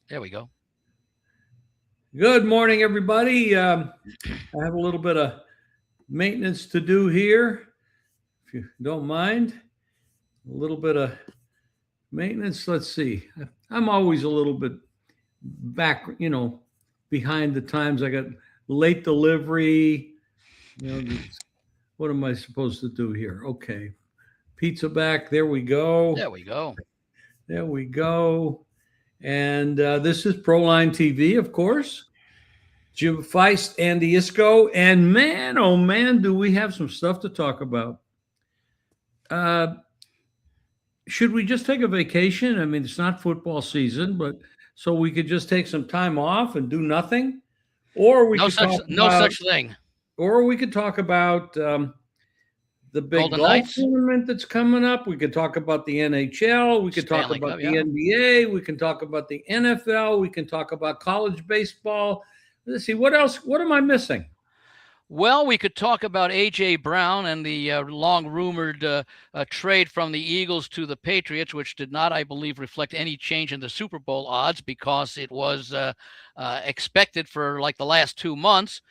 There we go. Good morning, everybody. I have a little bit of maintenance to do here, if you don't mind. A little bit of maintenance. Let's see. I'm always a little bit back, behind the times. I got late delivery. You know, what am I supposed to do here? Okay. Pizza back. There we go. There we go. There we go. And this is Proline TV, of course. Jim Feist, Andy Isco, and man, oh man, do we have some stuff to talk about. Uh, should we just take a vacation? I mean, it's not football season, but so we could just take some time off and do nothing, or we No could such talk no about, such thing. or we could talk about the big Golden golf Knights, tournament that's coming up. We could talk about the NHL. We could talk Stanley about Cup, the yeah. NBA. We can talk about the NFL. We can talk about college baseball. Let's see, what else? What am I missing? Well, we could talk about A.J. Brown and the long-rumored trade from the Eagles to the Patriots, which did not, I believe, reflect any change in the Super Bowl odds because it was expected for like the last 2 months.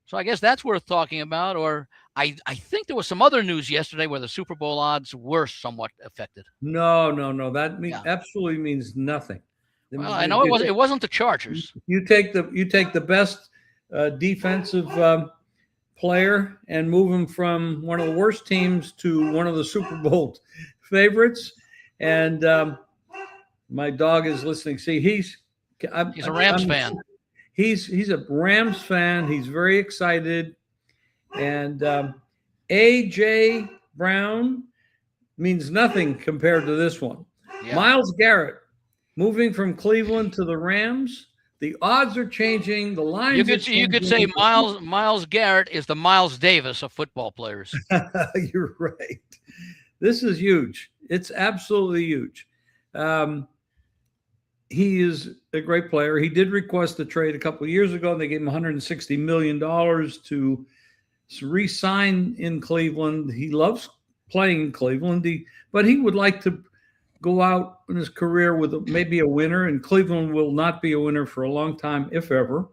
So I guess that's worth talking about. Or I think there was some other news yesterday where the Super Bowl odds were somewhat affected. No. That Yeah. absolutely means nothing. Well, I know it wasn't the Chargers. You take the best defensive player and move him from one of the worst teams to one of the Super Bowl favorites. And my dog is listening. See, he's a Rams fan. He's a Rams fan. He's very excited. And A.J. Brown means nothing compared to this one. Yeah. Myles Garrett moving from Cleveland to the Rams. The odds are changing. The lines. You could say Myles Garrett is the Miles Davis of football players. You're right. This is huge. It's absolutely huge. He is a great player. He did request a trade a couple of years ago. They gave him $160 million to re-sign in Cleveland. He loves playing in Cleveland, but he would like to go out in his career with maybe a winner, and Cleveland will not be a winner for a long time, if ever.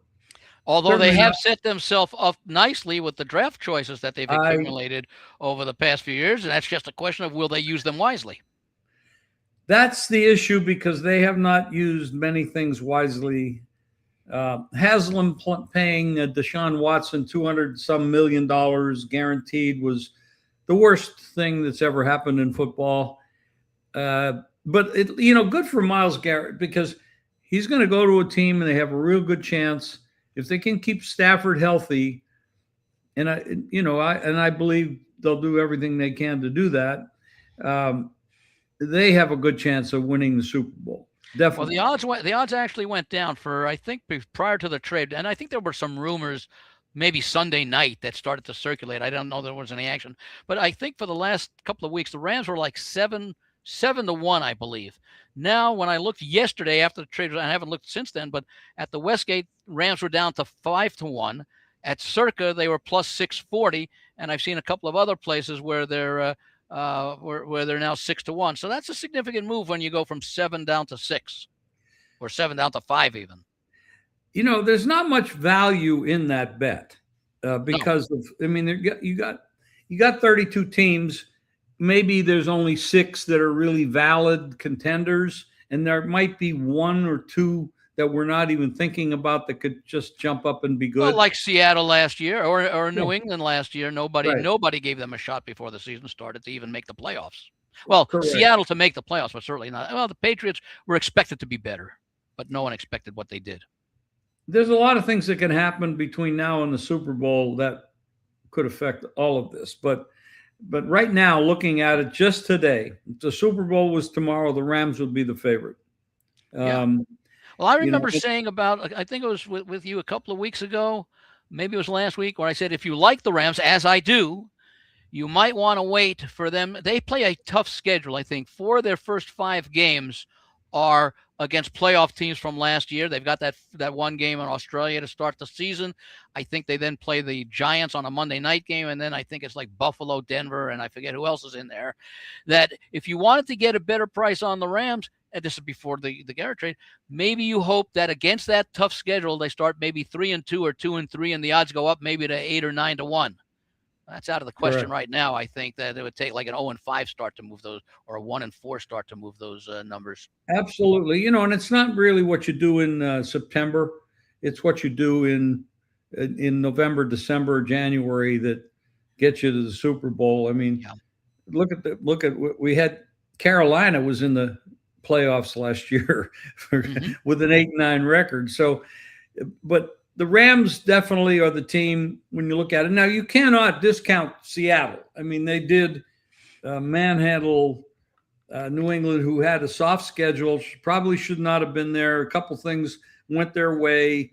Although certainly they have set themselves up nicely with the draft choices that they've accumulated over the past few years, and that's just a question of will they use them wisely. That's the issue because they have not used many things wisely. Haslam paying Deshaun Watson $200-some million guaranteed was the worst thing that's ever happened in football. But good for Myles Garrett because he's going to go to a team and they have a real good chance if they can keep Stafford healthy. And I believe they'll do everything they can to do that. They have a good chance of winning the Super Bowl. Definitely. Well, the odds actually went down for, I think, prior to the trade, and I think there were some rumors maybe Sunday night that started to circulate. I don't know there was any action, but I think for the last couple of weeks the Rams were like 7-1, I believe. Now, when I looked yesterday after the trade, I haven't looked since then, but at the Westgate, Rams were down to 5-1. At Circa, they were plus 640, and I've seen a couple of other places where they're where they're now 6-1. So that's a significant move when you go from 7 down to 6, or 7 down to 5 even. There's not much value in that bet because you got 32 teams. Maybe there's only 6 that are really valid contenders, and there might be 1 or 2 that we're not even thinking about that could just jump up and be good. Well, like Seattle last year or New England last year, nobody gave them a shot before the season started to even make the playoffs. Well, correct. Seattle to make the playoffs, but certainly not. Well, the Patriots were expected to be better, but no one expected what they did. There's a lot of things that can happen between now and the Super Bowl that could affect all of this. But right now, looking at it just today, if the Super Bowl was tomorrow, the Rams would be the favorite. Well, I remember saying about, I think it was with you a couple of weeks ago, maybe it was last week, where I said, if you like the Rams, as I do, you might want to wait for them. They play a tough schedule, I think. 4 of their first 5 games are against playoff teams from last year. They've got that one game in Australia to start the season. I think they then play the Giants on a Monday night game, and then I think it's like Buffalo, Denver, and I forget who else is in there. That if you wanted to get a better price on the Rams, and this is before the Garrett trade, maybe you hope that against that tough schedule, they start maybe 3-2 or 2-3, and the odds go up maybe to 8 or 9-1. That's out of the question Correct. right now. I think that it would take like an 0-5 start to move those, or a 1-4 start to move those numbers. Absolutely. And it's not really what you do in September. It's what you do in November, December, January that gets you to the Super Bowl. I mean, Yeah. look at we had Carolina was in the playoffs last year Mm-hmm. with an 8-9 record. So, but the Rams definitely are the team when you look at it. Now you cannot discount Seattle. I mean, they did manhandle New England, who had a soft schedule, probably should not have been there. A couple things went their way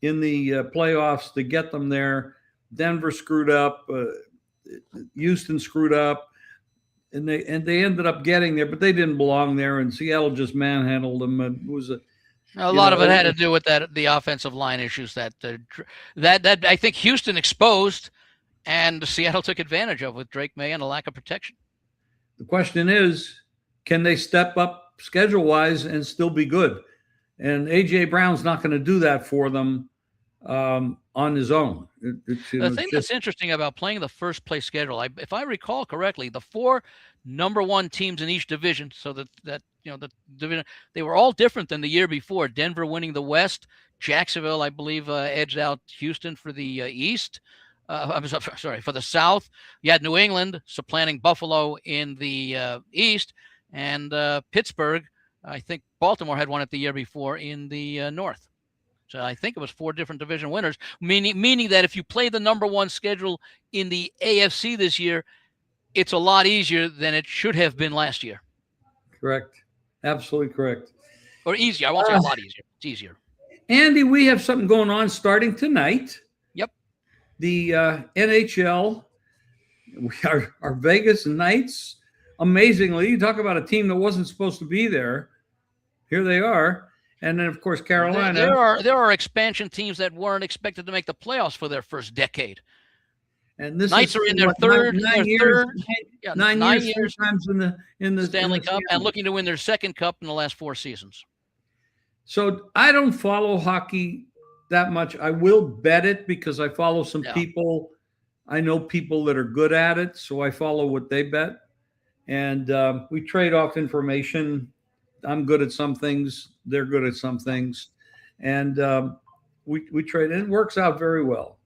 in the playoffs to get them there. Denver screwed up. Houston screwed up, and they ended up getting there, but they didn't belong there. And Seattle just manhandled them. It was A lot of it had to do with the offensive line issues that I think Houston exposed, and Seattle took advantage of with Drake May and a lack of protection. The question is, can they step up schedule wise and still be good? And AJ Brown's not going to do that for them on his own. The thing that's interesting about playing the first place schedule, if I recall correctly, the 4 number 1 teams in each division, so that the division, they were all different than the year before. Denver winning the West, Jacksonville, I believe, edged out Houston for the East. I'm sorry, for the South. You had New England supplanting Buffalo in the East, and Pittsburgh. I think Baltimore had won it the year before in the North. So I think it was 4 different division winners, meaning that if you play the number 1 schedule in the AFC this year, it's a lot easier than it should have been last year. Correct. Absolutely correct. Or easier. I won't say a lot easier. It's easier. Andy, we have something going on starting tonight. Yep. The NHL, our Vegas Knights, amazingly, you talk about a team that wasn't supposed to be there. Here they are. And then, of course, Carolina. There are expansion teams that weren't expected to make the playoffs for their first decade. And this Knights are in their third, 9 years, 9 years times in the Stanley Cup, and looking to win their second cup in the last 4 seasons. So I don't follow hockey that much. I will bet it because I follow some people. I know people that are good at it, so I follow what they bet. And we trade off information. I'm good at some things. They're good at some things. And we trade, and it works out very well.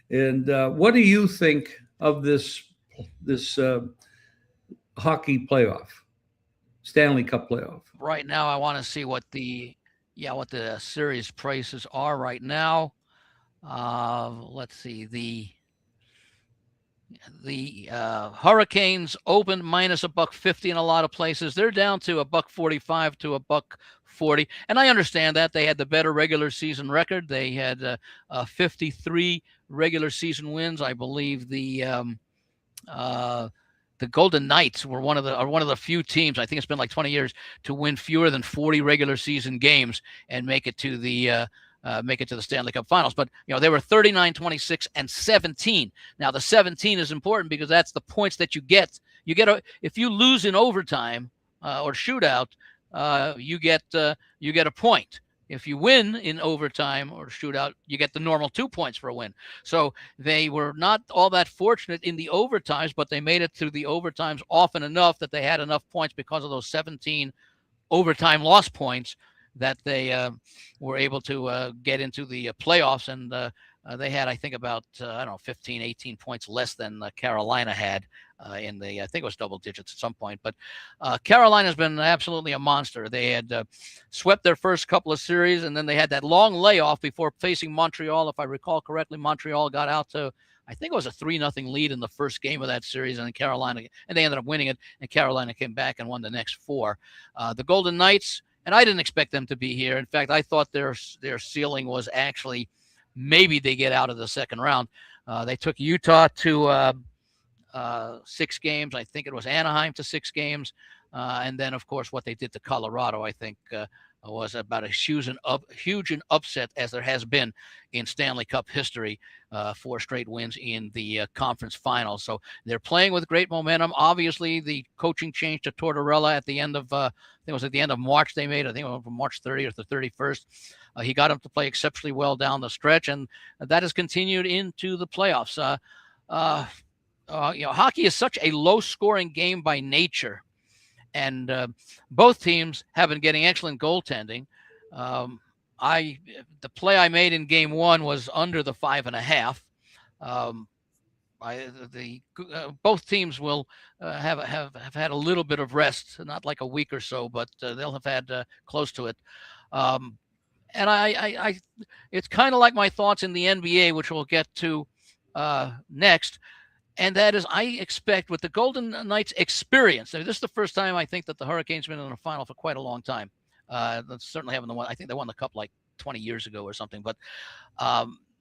And what do you think of this hockey playoff, Stanley Cup playoff? Right now, I want to see what the series prices are right now. Let's see. The Hurricanes opened minus $1.50 in a lot of places. They're down to $1.45 to $1.40, and I understand that they had the better regular season record. They had 53 regular season wins. I believe the Golden Knights were one of the few teams, I think it's been like 20 years, to win fewer than 40 regular season games and make it to the Stanley Cup Finals. But they were 39, 26, and 17. Now the 17 is important because that's the points that you get. If you lose in overtime or shootout, you get a point. If you win in overtime or shootout, you get the normal 2 points for a win. So they were not all that fortunate in the overtimes, but they made it through the overtimes often enough that they had enough points because of those 17 overtime loss points that they were able to get into the playoffs. And they had, I think, about, 15, 18 points less than Carolina had I think it was double digits at some point. But Carolina's been absolutely a monster. They had swept their first couple of series, and then they had that long layoff before facing Montreal. If I recall correctly, Montreal got out to, I think it was a 3-0 lead in the first game of that series, and they ended up winning it, and Carolina came back and won the next 4. The Golden Knights, and I didn't expect them to be here. In fact, I thought their ceiling was actually maybe they get out of the second round. They took Utah to 6 games. I think it was Anaheim to 6 games. And then, of course, what they did to Colorado, I think, was about as huge an upset as there has been in Stanley Cup history. 4 straight wins in the conference finals. So they're playing with great momentum. Obviously, the coaching change to Tortorella at the end of, I think it was at the end of March they made. I think it was from March 30th or 31st. He got him to play exceptionally well down the stretch, and that has continued into the playoffs. Hockey is such a low-scoring game by nature, and both teams have been getting excellent goaltending. The play I made in Game 1 was under the 5.5. Both teams will have had a little bit of rest, not like a week or so, but they'll have had close to it. And I it's kind of like my thoughts in the NBA, which we'll get to next. And that is, I expect with the Golden Knights experience, this is the first time I think that the Hurricanes have been in the final for quite a long time. They certainly haven't won. I think they won the Cup like 20 years ago or something. But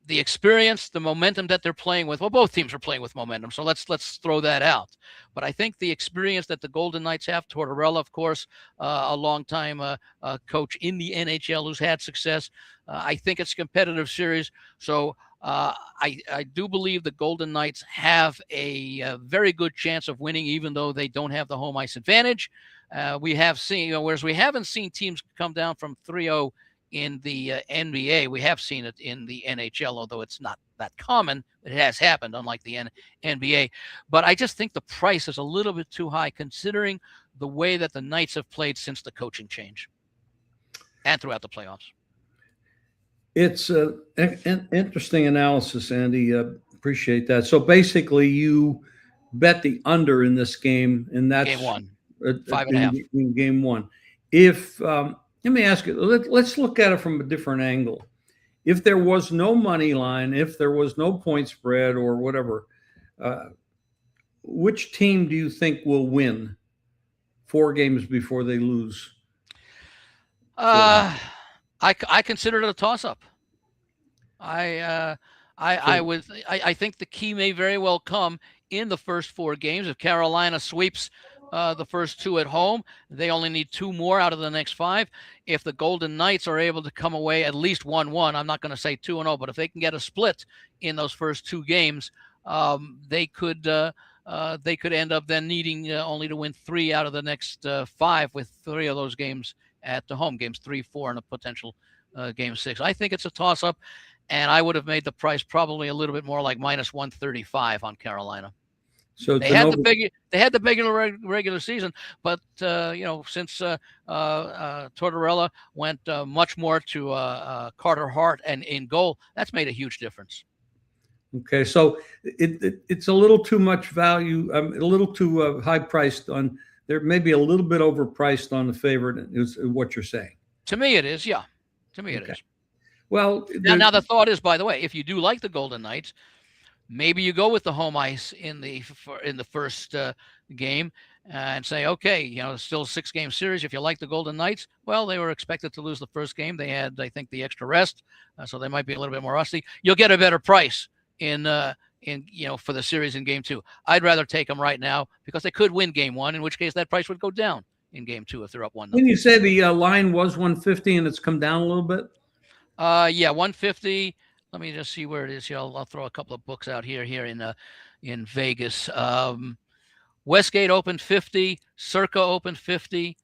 the experience, the momentum that they're playing with, well, both teams are playing with momentum. So let's throw that out. But I think the experience that the Golden Knights have, Tortorella, of course, a longtime coach in the NHL who's had success. I think it's a competitive series. So I do believe the Golden Knights have a very good chance of winning, even though they don't have the home ice advantage. We have seen, whereas we haven't seen teams come down from 3-0 in the NBA. We have seen it in the NHL, although it's not that common. It has happened, unlike the NBA. But I just think the price is a little bit too high, considering the way that the Knights have played since the coaching change and throughout the playoffs. It's an interesting analysis, Andy. Appreciate that. So basically, you bet the under in this game, and that's Game 1, 5.5. In Game 1. If let me ask you, let's look at it from a different angle. If there was no money line, if there was no point spread or whatever, which team do you think will win 4 games before they lose? I consider it a toss-up. I think the key may very well come in the first 4 games. If Carolina sweeps the first 2 at home, they only need 2 more out of the next 5. If the Golden Knights are able to come away at least 1-1, I'm not going to say 2-0, but if they can get a split in those first 2 games, they could end up then needing only to win 3 out of the next 5, with 3 of those games at the home, games 3, 4, and a potential game 6. I think it's a toss-up, and I would have made the price probably a little bit more, like minus 135 on Carolina. So they had the regular season, but since Tortorella went much more to Carter Hart and in goal, that's made a huge difference. Okay, so it's a little too much value, a little too high priced on. There may be a little bit overpriced on the favorite, is what you're saying. To me, it is. Yeah, to me, it is. Well, now the thought is, by the way, if you do like the Golden Knights, maybe you go with the home ice in the first game and say, okay, still a 6-game series. If you like the Golden Knights, well, they were expected to lose the first game. They had, I think, the extra rest, so they might be a little bit more rusty. You'll get a better price in for the series in Game 2. I'd rather take them right now because they could win Game 1, in which case that price would go down in Game 2 if they're up 1-0. When you say the line was 150 and it's come down a little bit? Yeah, 150. Let me just see where it is here. I'll throw a couple of books out here in Vegas. Westgate opened 50, Circa opened 50,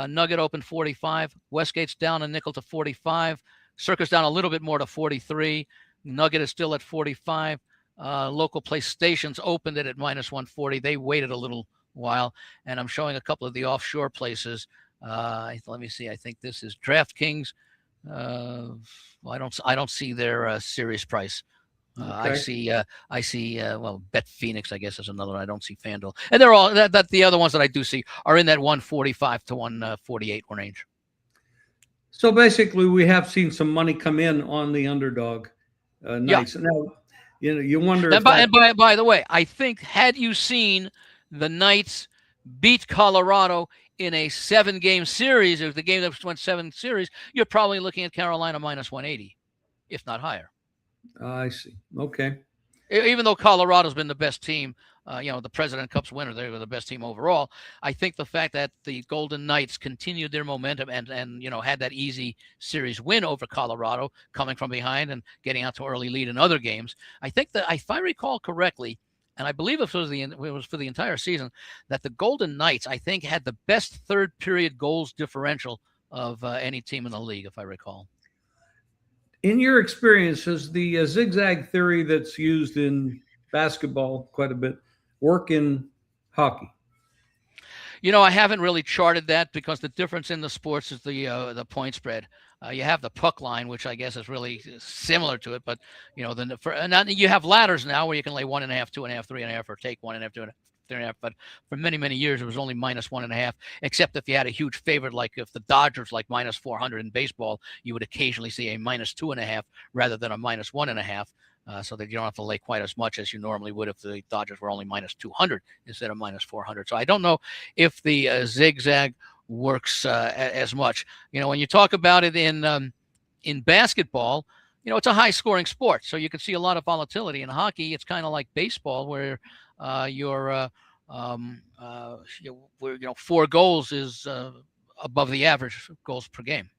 Nugget opened 45. Westgate's down a nickel to 45. Circa's down a little bit more to 43. Nugget is still at 45. Local place stations opened it at minus 140. They waited a little while, and I'm showing a couple of the offshore places. Let me see. I think this is DraftKings. I don't see their series price. Okay. I see. Bet Phoenix, I guess, is another one. I don't see FanDuel, and they're all that. The other ones that I do see are in that 145 to 148 range. So basically, we have seen some money come in on the underdog Knights. Yeah. Now, you wonder. And by the way, I think had you seen the Knights beat Colorado in a 7-game series, or the game that went 7 series, you're probably looking at Carolina minus 180, if not higher. I see. Okay. Even though Colorado's been the best team the President Cup's winner. They were the best team overall. I think the fact that the Golden Knights continued their momentum and had that easy series win over Colorado, coming from behind and getting out to an early lead in other games. I think that, if I recall correctly, and I believe it was for the entire season, that the Golden Knights, I think, had the best third period goals differential of any team in the league, if I recall. In your experience, has the zigzag theory that's used in basketball quite a bit work in hockey? I haven't really charted that because the difference in the sports is the point spread. You have the puck line, which I guess is really similar to it, but then you have ladders now where you can lay 1.5, 2.5, 3.5, or take 1.5, 2.5, 3.5. But for many, many years, it was only -1.5, except if you had a huge favorite, like if the Dodgers like -400 in baseball, you would occasionally see a -2.5 rather than a -1.5. So that you don't have to lay quite as much as you normally would if the Dodgers were only -200 instead of -400. So I don't know if the zigzag works as much. When you talk about it in basketball, it's a high-scoring sport, so you can see a lot of volatility. In hockey, it's kind of like baseball, where where 4 goals is above the average goals per game.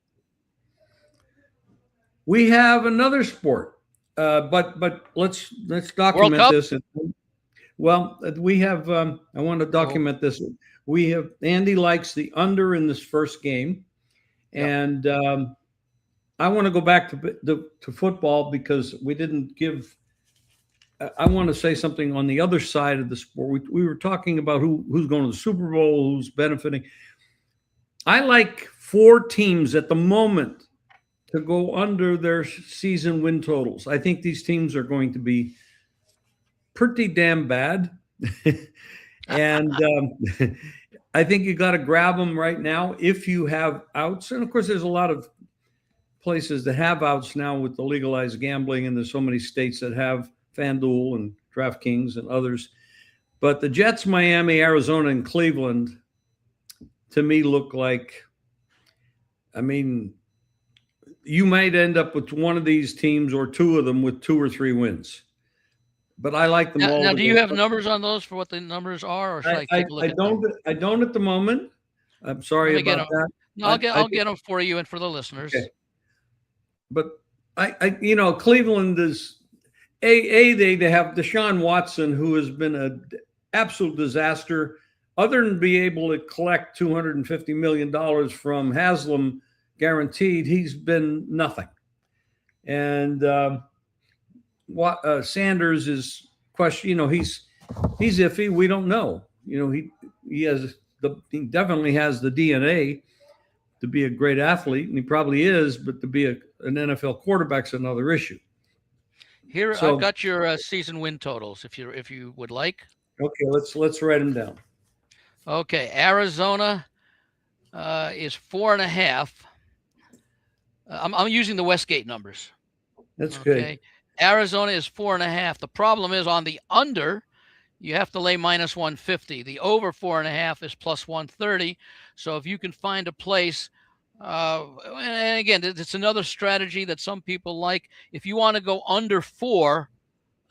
We have another sport, but let's document this. Well, we have. I want to document this. We have Andy likes the under in this first game, and I want to go back to football because we didn't give. I want to say something on the other side of the sport. We were talking about who's going to the Super Bowl, who's benefiting. I like 4 teams at the moment to go under their season win totals. I think these teams are going to be pretty damn bad. And I think you got to grab them right now if you have outs. And of course, there's a lot of places that have outs now with the legalized gambling, and there's so many states that have FanDuel and DraftKings and others. But the Jets, Miami, Arizona, and Cleveland, to me, look like, you might end up with one of these teams or 2 of them with 2 or 3 wins. But I like them all. Now, do you have numbers on those for what the numbers are, or should I take a look at them? I don't at the moment. I'm sorry about that. No, I'll get them for you and for the listeners. Okay. But Cleveland is they have Deshaun Watson, who has been an absolute disaster. Other than be able to collect $250 million from Haslam guaranteed, he's been nothing. And Sanders is question. He's iffy. We don't know. He definitely has the DNA to be a great athlete, and he probably is. But to be an NFL quarterback's another issue. Here, I've got your season win totals. If you would like. Okay, let's write them down. Okay, Arizona is 4.5. I'm using the Westgate numbers. That's good. Arizona is 4.5. The problem is on the under, you have to lay -150. The over 4.5 is +130. So if you can find a place, and again, it's another strategy that some people like. If you want to go under 4,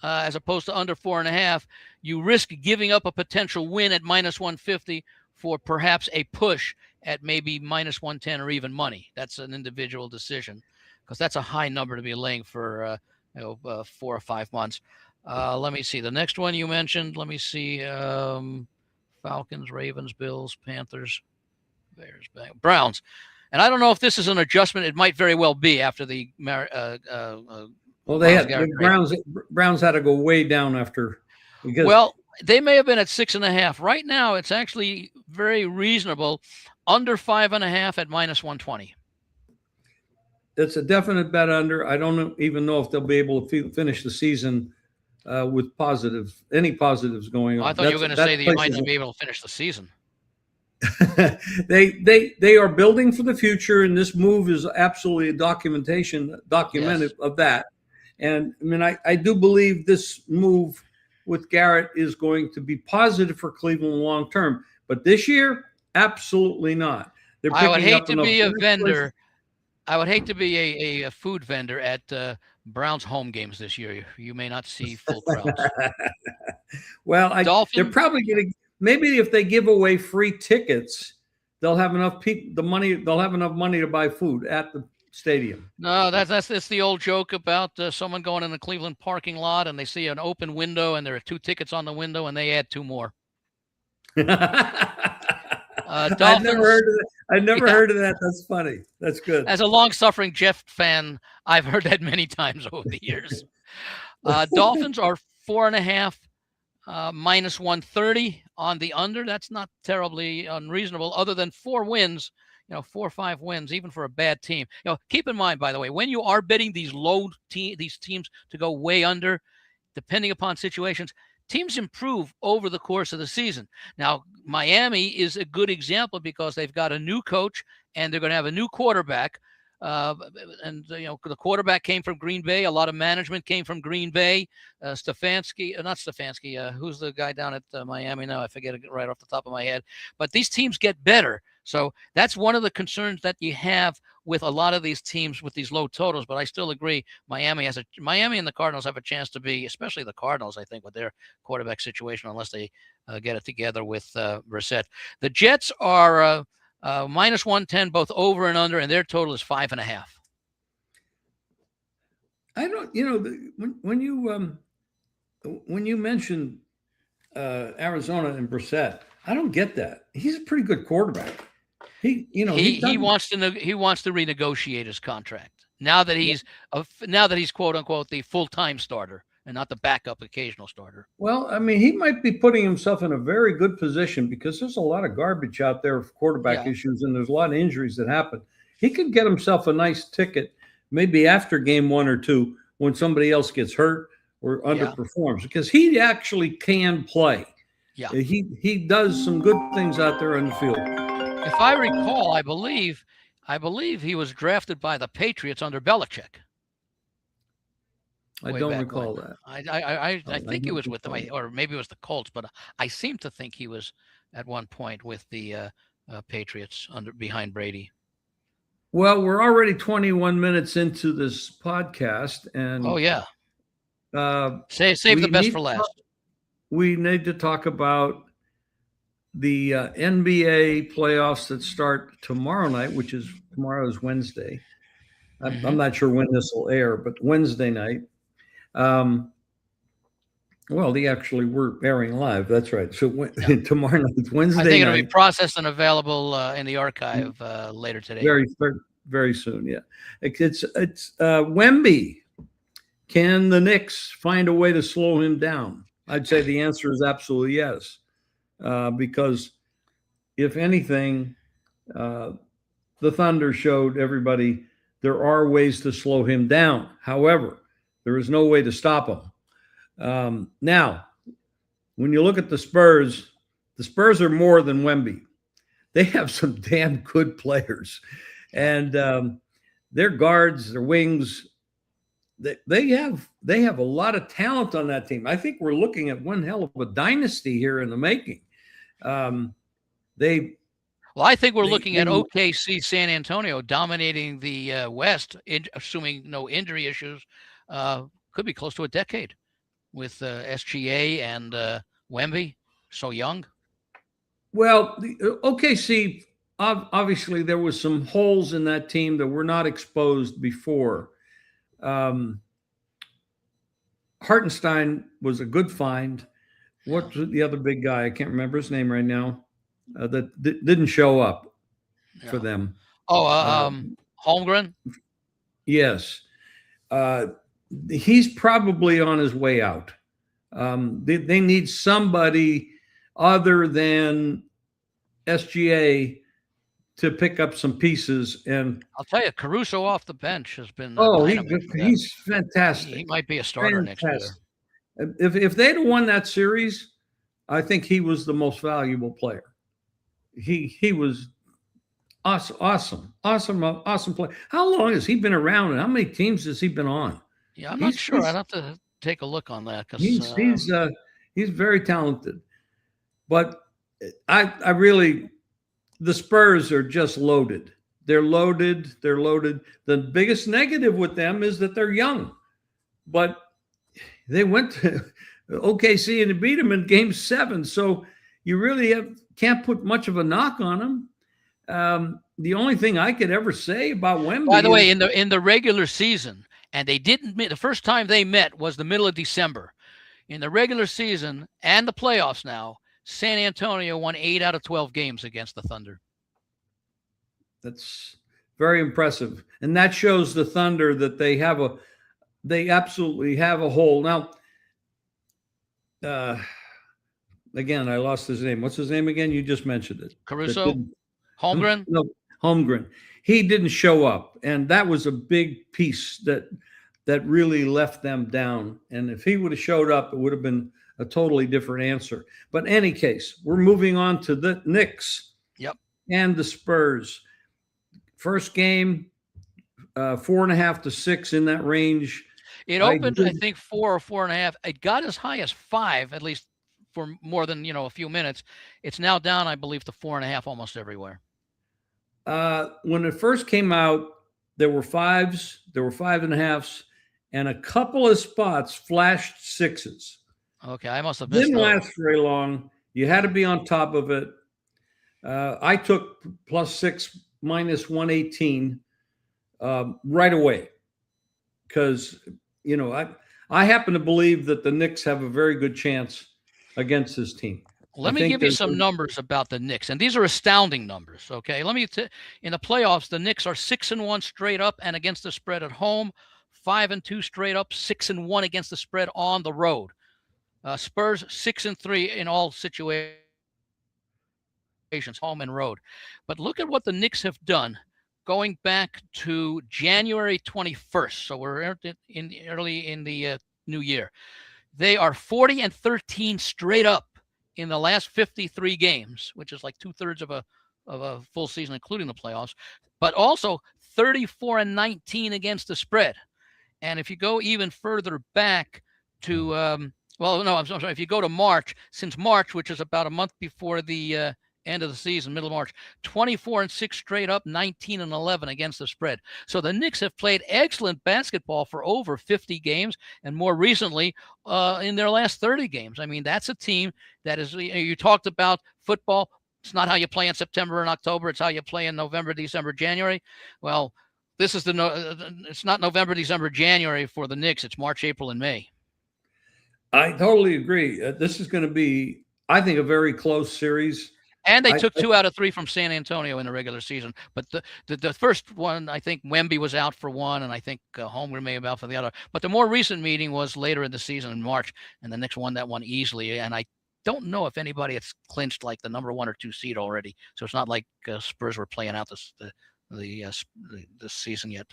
as opposed to under 4.5, you risk giving up a potential win at -150 for perhaps a push at maybe -110 or even money. That's an individual decision, because that's a high number to be laying for 4 or 5 months. Let me see the next one you mentioned. Let me see: Falcons, Ravens, Bills, Panthers, Bears, Browns. And I don't know if this is an adjustment. It might very well be after the Browns had to go way down after. Well, they may have been at 6.5. Right now, it's actually very reasonable, under 5.5 at -120. It's a definite bet under. I don't even know if they'll be able to finish the season with any positives going on. I thought you were going to say that you might not be able to finish the season. They are building for the future, and this move is absolutely a documented of that. And I do believe this move with Garrett is going to be positive for Cleveland long term. But this year, absolutely not. I would hate to be a vendor. I would hate to be a food vendor at Browns home games this year, you may not see full crowds. Well, they're Dolphins, probably going to, maybe if they give away free tickets, they'll have enough people, they'll have enough money to buy food at the stadium. no, that's the old joke about someone going in the Cleveland parking lot and they see an open window and there are 2 tickets on the window and they add 2 more. I've never Dolphins, heard of that. I've never yeah. heard of that. That's funny. That's good. As a long-suffering Jeff fan, I've heard that many times over the years. Dolphins are 4.5, minus 130 on the under. That's not terribly unreasonable, other than 4 wins. 4 or 5 wins, even for a bad team. Keep in mind, by the way, when you are betting these these teams to go way under, depending upon situations, teams improve over the course of the season. Now, Miami is a good example because they've got a new coach and they're going to have a new quarterback. The quarterback came from Green Bay. A lot of management came from Green Bay. Not Stefanski. Who's the guy down at Miami now? I forget it right off the top of my head. But these teams get better. So that's one of the concerns that you have with a lot of these teams with these low totals. But I still agree, Miami and the Cardinals have a chance to be, especially the Cardinals, I think, with their quarterback situation, unless they get it together with Brissett. The Jets are minus 110, both over and under, and their total is 5.5. I don't, when you mentioned Arizona and Brissett, I don't get that. He's a pretty good quarterback. He wants to renegotiate his contract now that he's quote unquote the full-time starter and not the backup occasional starter. Well, I mean, he might be putting himself in a very good position because there's a lot of garbage out there of quarterback issues, and there's a lot of injuries that happen. He could get himself a nice ticket, maybe after game 1 or 2, when somebody else gets hurt or underperforms, because he actually can play. Yeah, he does some good things out there on the field. If I recall, I believe he was drafted by the Patriots under Belichick. I don't recall that. I think he was with them, or maybe it was the Colts, but I seem to think he was at one point with the Patriots behind Brady. Well, we're already 21 minutes into this podcast, and save the best for last. We need to talk about the NBA playoffs that start tomorrow night, tomorrow is Wednesday. I'm not sure when this will air, but Wednesday night. Well, they actually were airing live. That's right. So tomorrow night, Wednesday I think it'll night, be processed and available in the archive later today. Very, very soon. Yeah, it's Wemby. Can the Knicks find a way to slow him down? I'd say the answer is absolutely yes, because if anything, the Thunder showed everybody there are ways to slow him down. However, there is no way to stop him. Now, when you look at the Spurs are more than Wemby. They have some damn good players, and their guards, their wings, they have a lot of talent on that team. I think we're looking at one hell of a dynasty here in the making. I think we're looking at OKC San Antonio dominating the West, assuming no injury issues. Could be close to a decade with SGA and Wemby, so young. Well, the OKC, obviously there was some holes in that team that were not exposed before. Hartenstein was a good find. What's the other big guy? I can't remember his name right now. That didn't show up for them. Holmgren? Yes. He's probably on his way out. They need somebody other than SGA to pick up some pieces. And I'll tell you, Caruso off the bench has been he's fantastic. He might be a starter next year. If they'd have won that series, I think he was the most valuable player. He was awesome player. How long has he been around, and how many teams has he been on? Yeah, I'm not sure. I'd have to take a look on that because he's very talented. But I really, the Spurs are just loaded. They're loaded. The biggest negative with them is that they're young. but they went to OKC and beat them in Game 7. So you really can't put much of a knock on them. The only thing I could ever say about By Wemby the way, is in the regular season, and they didn't meet, the first time they met was the middle of December. In the regular season and the playoffs now, San Antonio won 8 out of 12 games against the Thunder. that's very impressive, and that shows the Thunder that they absolutely have a hole now. Uh, Again, I lost his name. What's his name again? You just mentioned it. Caruso, Holmgren. No, Holmgren. He didn't show up, and that was a big piece that really left them down. And if he would have showed up, it would have been a totally different answer. But in any case, we're moving on to the Knicks. Yep. And the Spurs. First game, 4.5 to 6 in that range. It opened, I think, 4 or 4.5. It got as high as 5, at least for more than a few minutes. It's now down, I believe, to 4.5 almost everywhere. When it first came out, there were 5s, there were 5.5s, and a couple of spots flashed 6s. Okay, I must have missed Didn't those. last very long. You had to be on top of it. I took +6 -118 right away because I happen to believe that the Knicks have a very good chance against this team. Let me give you some numbers about the Knicks, and these are astounding numbers. Okay, in the playoffs, the Knicks are 6-1 straight up and against the spread at home, 5-2 straight up, 6-1 against the spread on the road. Spurs 6-3 in all situations, home and road. But look at what the Knicks have done going back to January 21st. So we're early in the new year. They are 40-13 straight up in the last 53 games, which is like 2/3 of a full season, including the playoffs, but also 34-19 against the spread. And if you go even further back to, I'm sorry, if you go to March, since March, which is about a month before the end of the season, middle of March, 24-6 straight up, 19-11 against the spread. So the Knicks have played excellent basketball for over 50 games, and more recently in their last 30 games. I mean, that's a team that is, you talked about football. It's not how you play in September and October. It's how you play in November, December, January. Well, this is it's not November, December, January for the Knicks. It's March, April, and May. I totally agree. This is going to be, I think, a very close series. And they took 2 out of 3 from San Antonio in the regular season. But the first one, I think Wemby was out for one, and I think Holmgren may have out for the other. But the more recent meeting was later in the season in March, and the Knicks won that one easily. And I don't know if anybody has clinched like the number 1 or 2 seed already. So it's not like Spurs were playing out this season yet.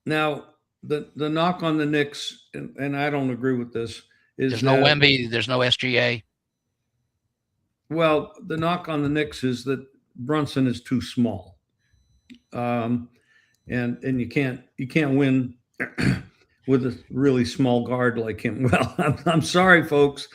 Now, the knock on the Knicks, and I don't agree with this, is there's no Wemby, there's no SGA. Well, the knock on the Knicks is that Brunson is too small, and you can't win with a really small guard like him. Well, I'm sorry, folks.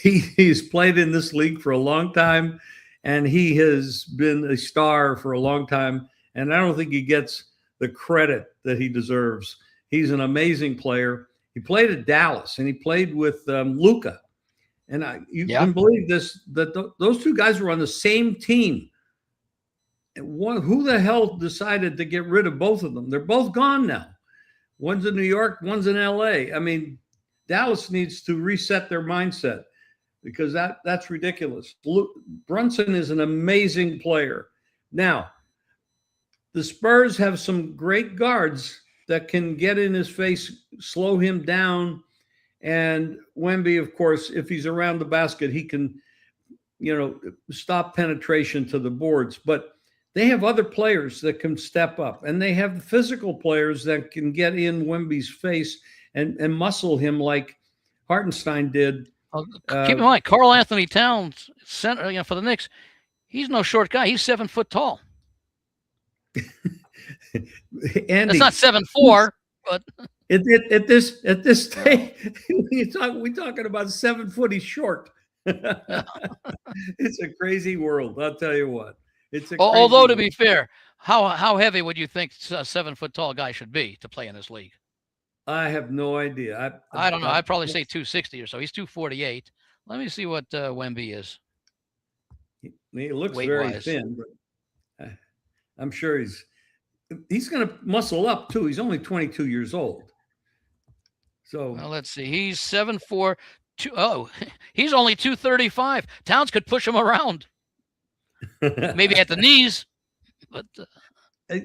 He's played in this league for a long time, and he has been a star for a long time. And I don't think he gets the credit that he deserves. He's an amazing player. He played at Dallas, and he played with Luka. And you can believe this, that those two guys were on the same team. Who the hell decided to get rid of both of them? They're both gone now. One's in New York, one's in LA. I mean, Dallas needs to reset their mindset because that's ridiculous. Brunson is an amazing player. Now, the Spurs have some great guards that can get in his face, slow him down. And Wemby, of course, if he's around the basket, he can, stop penetration to the boards. But they have other players that can step up, and they have physical players that can get in Wemby's face and muscle him like Hartenstein did. Keep in mind, Karl Anthony Towns, center, for the Knicks, he's no short guy. He's 7 foot tall. It's not 7'4", but. At this stage, we talking about 7 foot. He's short. It's a crazy world. I'll tell you what. Although to be fair, how heavy would you think a 7 foot tall guy should be to play in this league? I have no idea. I don't know. I'd probably say 260 or so. He's 248. Let me see what Wemby is he looks weight very wise. thin, but I'm sure he's going to muscle up too. He's only 22 years old. So well, let's see. He's 7'4". Oh, he's only 235. Towns could push him around, maybe at the knees, but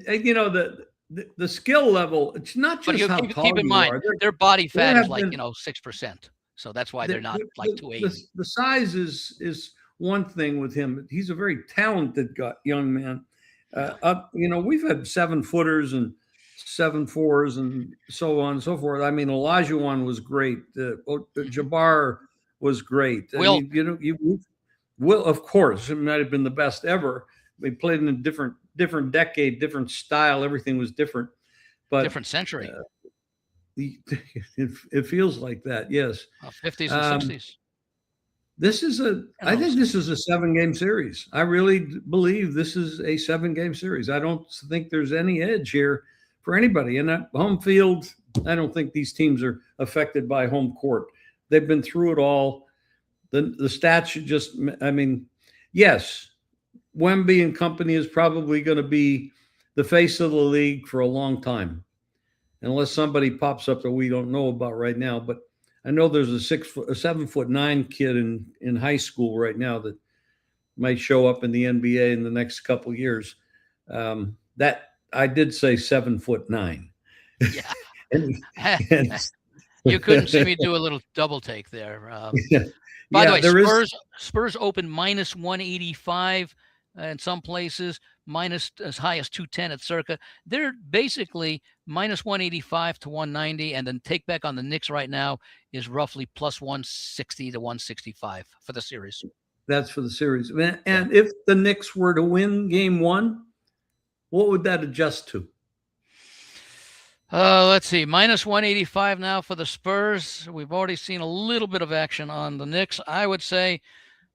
you know the skill level. It's not but just how tall keep in you mind are. their body There fat is have like been 6%. So that's why they're not like 280. the size is one thing with him. He's a very talented young man. Yeah. We've had 7-footers and 7-4s and so on and so forth. I mean, Olajuwon was great. Jabbar was great. I Will mean, you will, of course, it might have been the best ever. We played in a different decade, different style. Everything was different, but different century, it feels like that. Yes. 50s and Um, 60s. I think this is a 7-game series. I really believe this is a 7-game series. I don't think there's any edge here for anybody. And at home field, I don't think these teams are affected by home court. They've been through it all. The stats should just, I mean, yes, Wemby and company is probably going to be the face of the league for a long time, unless somebody pops up that we don't know about right now. But I know there's a 7'9" kid in high school right now that might show up in the NBA in the next couple of years. That I did say 7'9". Yeah. and, You couldn't see me do a little double take there. By the way, Spurs open minus 185 in some places, minus as high as 210 at Circa. They're basically minus 185 to 190, and then take back on the Knicks right now is roughly plus 160 to 165 for the series. That's for the series. And if the Knicks were to win game 1, what would that adjust to? Let's see, minus 185 now for the Spurs. We've already seen a little bit of action on the Knicks. I would say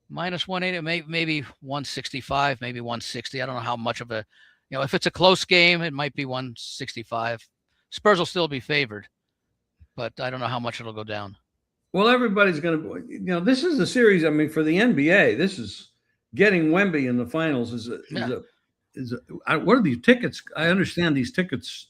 minus 180, maybe 165, maybe 160. I don't know how much of a, if it's a close game, it might be 165. Spurs will still be favored, but I don't know how much it'll go down. Well, everybody's going to, this is a series. I mean, for the NBA, this is getting Wemby in the finals what are these tickets? I understand these tickets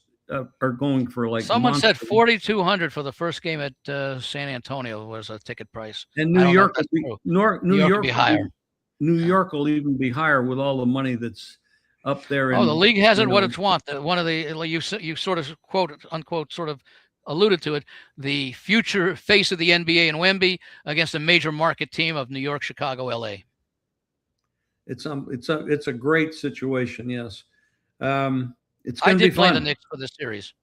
are going for like someone said 4,200 for the first game at San Antonio was a ticket price. And New York will be higher. New York will even be higher with all the money that's up there. The league has it what it's want. One of the you sort of quote unquote sort of alluded to it. The future face of the NBA and Wemby against a major market team of New York, Chicago, LA. It's a great situation. Yes. I did play the Knicks for the series.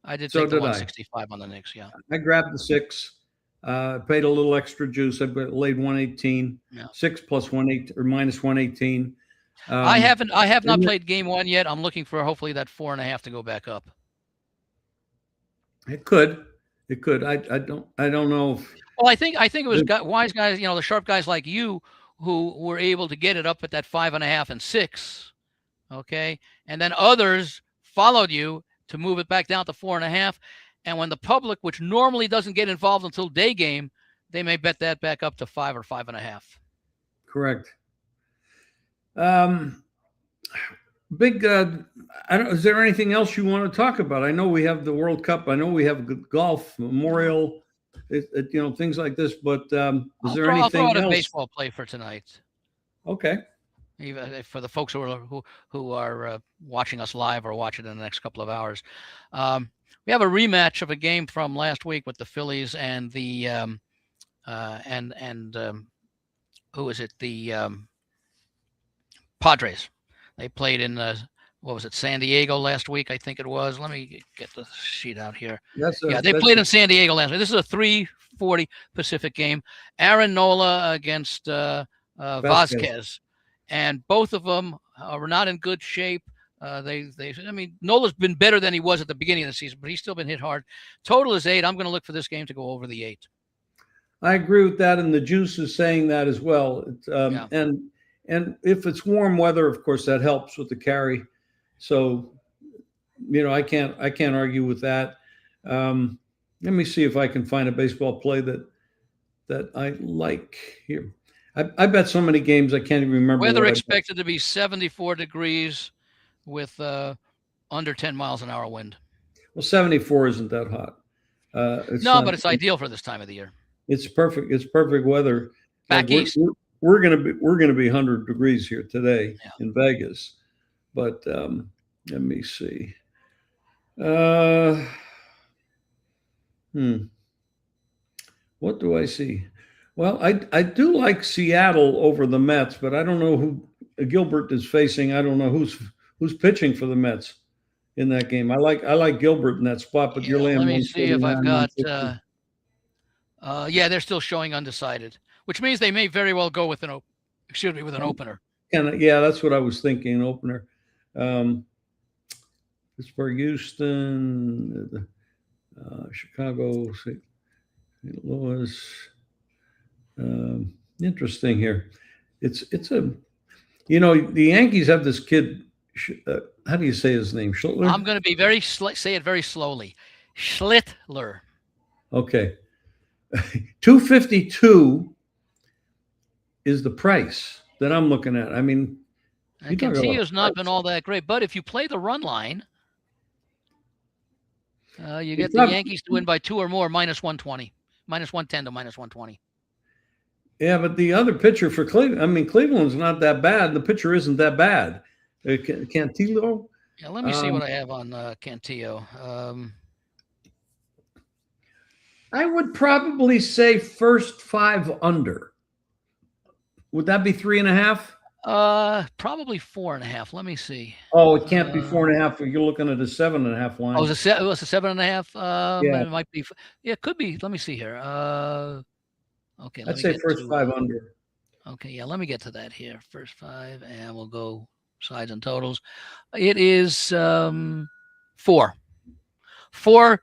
I did take the 165 on the Knicks. Yeah, I grabbed the 6. Paid a little extra juice. I laid 118. 6 plus 118 or minus 118. I have not played game 1 yet. I'm looking for hopefully that 4.5 to go back up. It could. I don't know. Well, I think it was wise guys. The sharp guys like you who were able to get it up at that 5.5 and 6. Okay. And then others followed you to move it back down to 4.5. And when the public, which normally doesn't get involved until day game, they may bet that back up to 5 or 5.5. Correct. Is there anything else you want to talk about? I know we have the World Cup. I know we have golf, Memorial, things like this. But is there anything else? I'll throw out a baseball play for tonight. Okay. Even for the folks who are watching us live or watch it in the next couple of hours, we have a rematch of a game from last week with the Phillies and the who is it? The Padres. They played in San Diego last week, I think it was. Let me get the sheet out here. They played in San Diego last week. This is a 3:40 Pacific game. Aaron Nola against Vasquez. And both of them are not in good shape. Nola's been better than he was at the beginning of the season, but he's still been hit hard. Total is 8. I'm going to look for this game to go over the 8. I agree with that, and the juice is saying that as well. And if it's warm weather, of course, that helps with the carry. So, I can't argue with that. Let me see if I can find a baseball play that I like here. I bet so many games I can't even remember Weather what I bet. expected to be 74 degrees with under 10 miles an hour wind. Well, 74 isn't that hot. It's No, not. but it's ideal for this time of the year. It's perfect. It's perfect weather. Like Back east. we're gonna be 100 degrees here today Yeah. in Vegas. But let me see. Uh, hmm. What do I see? Well, I do like Seattle over the Mets, but I don't know who Gilbert is facing. I don't know who's pitching for the Mets in that game. I like Gilbert in that spot, but you're Yeah. Let laying me see if I've 149, got. 150. Yeah, they're still showing undecided, which means they may very well go with with an opener. And yeah, that's what I was thinking. An opener. Um, Pittsburgh, Houston, Chicago, St. Louis. Interesting here. It's a the Yankees have this kid. How do you say his name? Schlittler. I'm going to be say it very slowly. Schlittler. Okay, 252 is the price that I'm looking at. I mean, And Cantillo's not been all that great, but if you play the run line, you get the Yankees to win by 2 or more, minus 120, minus 110 to minus 120. Yeah, but the other pitcher for Cleveland, I mean, Cleveland's not that bad. The pitcher isn't that bad. Cantillo. Yeah, let me see what I have on Cantillo. I would probably say first 5 under. Would that be 3.5? Probably 4.5. Let me see. Oh, it can't be 4.5. You're looking at a 7.5 line. Oh, it was a 7.5. Yeah, it might be. Yeah, it could be. Let me see here. Okay, I'd say first 5 under. Okay, yeah, let me get to that here. First 5, and we'll go sides and totals. It is 4. 4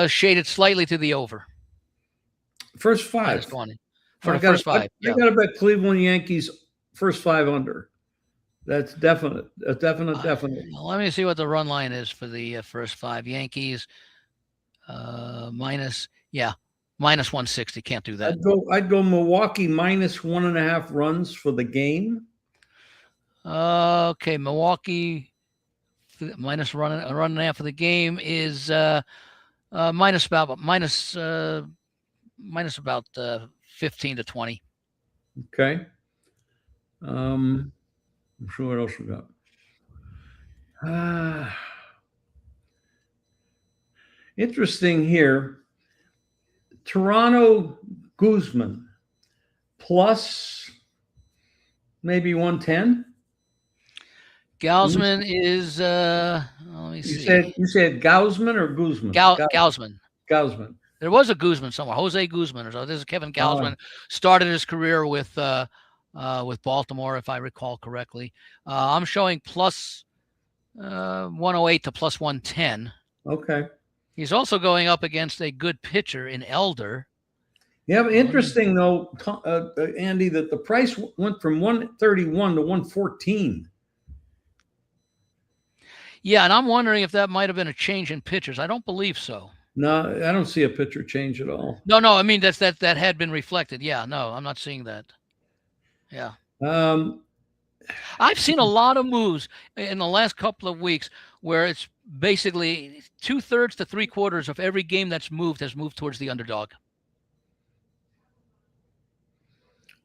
shaded slightly to the over. First 5. Minus 20 for the first 5. I got to bet Cleveland Yankees first 5 under. That's definite. Definite. Let me see what the run line is for the first 5. Yankees minus 160. Can't do that. I'd go Milwaukee minus 1.5 runs for the game. Okay, Milwaukee minus a run and a half for the game is minus about 15 to 20. Okay. I'm sure what else we got. Interesting here. Toronto Guzman plus maybe 110. Gausman is let me see. You said Gausman or Guzman? Gausman. Gausman. There was a Guzman somewhere, Jose Guzman or so. This is Kevin Gausman. Started his career with Baltimore, if I recall correctly. I'm showing plus 108 to plus 110. Okay. He's also going up against a good pitcher in Elder. Yeah, but interesting though, Andy, that the price went from 131 to 114. Yeah, and I'm wondering if that might have been a change in pitchers. I don't believe so. No, I don't see a pitcher change at all. No. I mean that had been reflected. Yeah, no, I'm not seeing that. Yeah. I've seen a lot of moves in the last couple of weeks where it's basically 2/3 to 3/4 of every game that's moved has moved towards the underdog.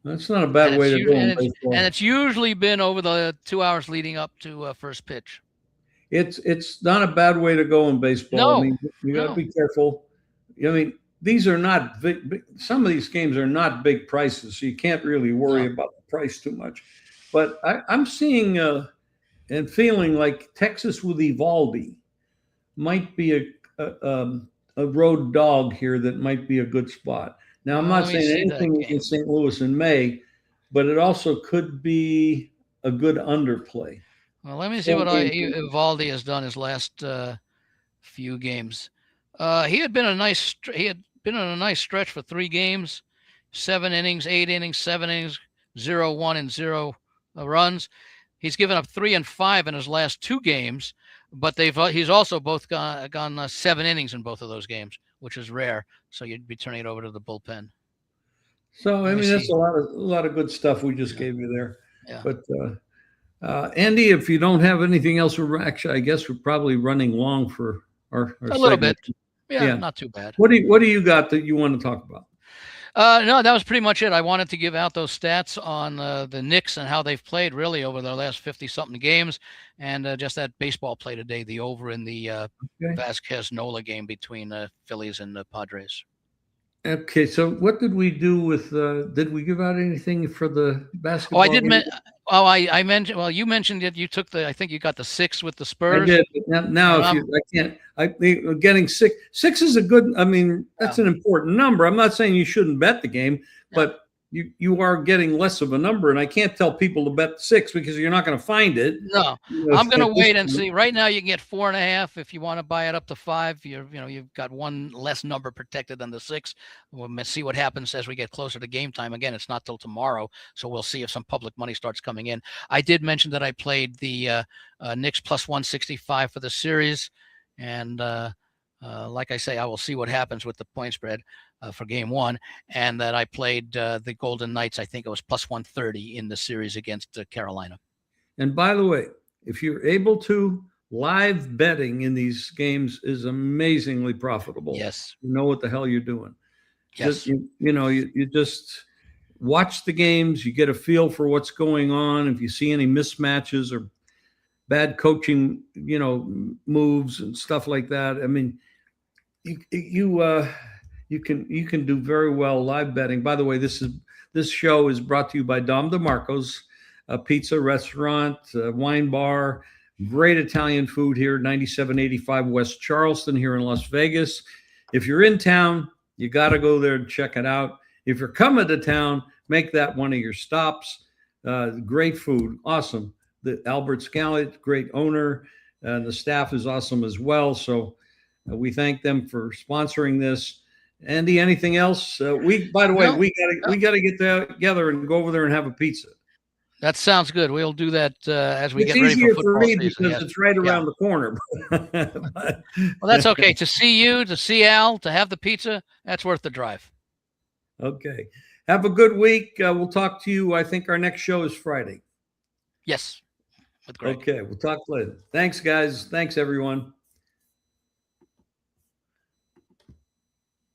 That's not a bad way to go in baseball. And it's usually been over the 2 hours leading up to first pitch. It's not a bad way to go in baseball. No, I mean, you got to be careful. I mean, these are not big. Some of these games are not big prices, so you can't really worry about the price too much. But I'm seeing and feeling like Texas with Evaldi might be a road dog here that might be a good spot. Now, I'm not saying anything against St. Louis in May, but it also could be a good underplay. Well, let me see what Evaldi has done his last few games. He had been in a nice stretch for 3 games, 7 innings, 8 innings, 7 innings, 0-1 and 0 runs. He's given up 3 and 5 in his last 2 games. but he's also both gone 7 innings in both of those games, which is rare. So you'd be turning it over to the bullpen. So I Let me mean, that's see. a lot of good stuff we just Yeah, gave you there. yeah, But Andy, if you don't have anything else, we're actually, I guess we're probably running long for our a little segment. bit. Yeah, Yeah. not too bad. What do you got that you want to talk about? No, that was pretty much it. I wanted to give out those stats on the Knicks and how they've played really over their last 50 something games, and just that baseball play today, the over in the Okay. Vasquez Nola game between Phillies and the Padres. Okay. So what did we do with? Did we give out anything for the Oh, I basketball did. game? Oh, I mentioned. Well, you mentioned it. You took the. I think you got the 6 with the I Spurs, did. Now, and if you, I can't, getting six. Six is a good. I mean, yeah, that's an important number. I'm not saying you shouldn't bet the game, yeah. but you are getting less of a number, and I can't tell people to bet six because you're not going to find it. No, You know, I'm gonna at this wait and point. see. Right now, you can get 4.5 if you want to buy it up to 5. You've got one less number protected than the 6. We'll see what happens as we get closer to game time. Again, it's not till tomorrow, so we'll see if some public money starts coming in. I did mention that I played the Knicks plus 165 for the series, and like I say, I will see what happens with the point spread for game 1, and that I played the Golden Knights. I think it was plus 130 in the series against Carolina. And by the way, if you're able to, live betting in these games is amazingly profitable. Yes. You know what the hell you're doing. Just Yes. you just watch the games. You get a feel for what's going on. If you see any mismatches or bad coaching, moves and stuff like that. I mean, you can do very well live betting. By the way, this show is brought to you by Dom DeMarco's, a pizza restaurant, wine bar, great Italian food here, 9785 West Charleston here in Las Vegas. If you're in town, you got to go there and check it out. If you're coming to town, make that one of your stops. Great food, awesome. The Albert Scallett, great owner, and the staff is awesome as well. So we thank them for sponsoring this. Andy, anything else? By the way, No, we got to get together and go over there and have a pizza. that sounds good. We'll do that as we It's get ready for easier for football me season. because Yes. it's right Yeah. around the corner. But- Well, that's okay. To see you, to see Al, to have the pizza, that's worth the drive. Okay. Have a good week. We'll talk to you. I think our next show is Friday. Yes, with Greg. Okay. We'll talk later. Thanks, guys. Thanks, everyone.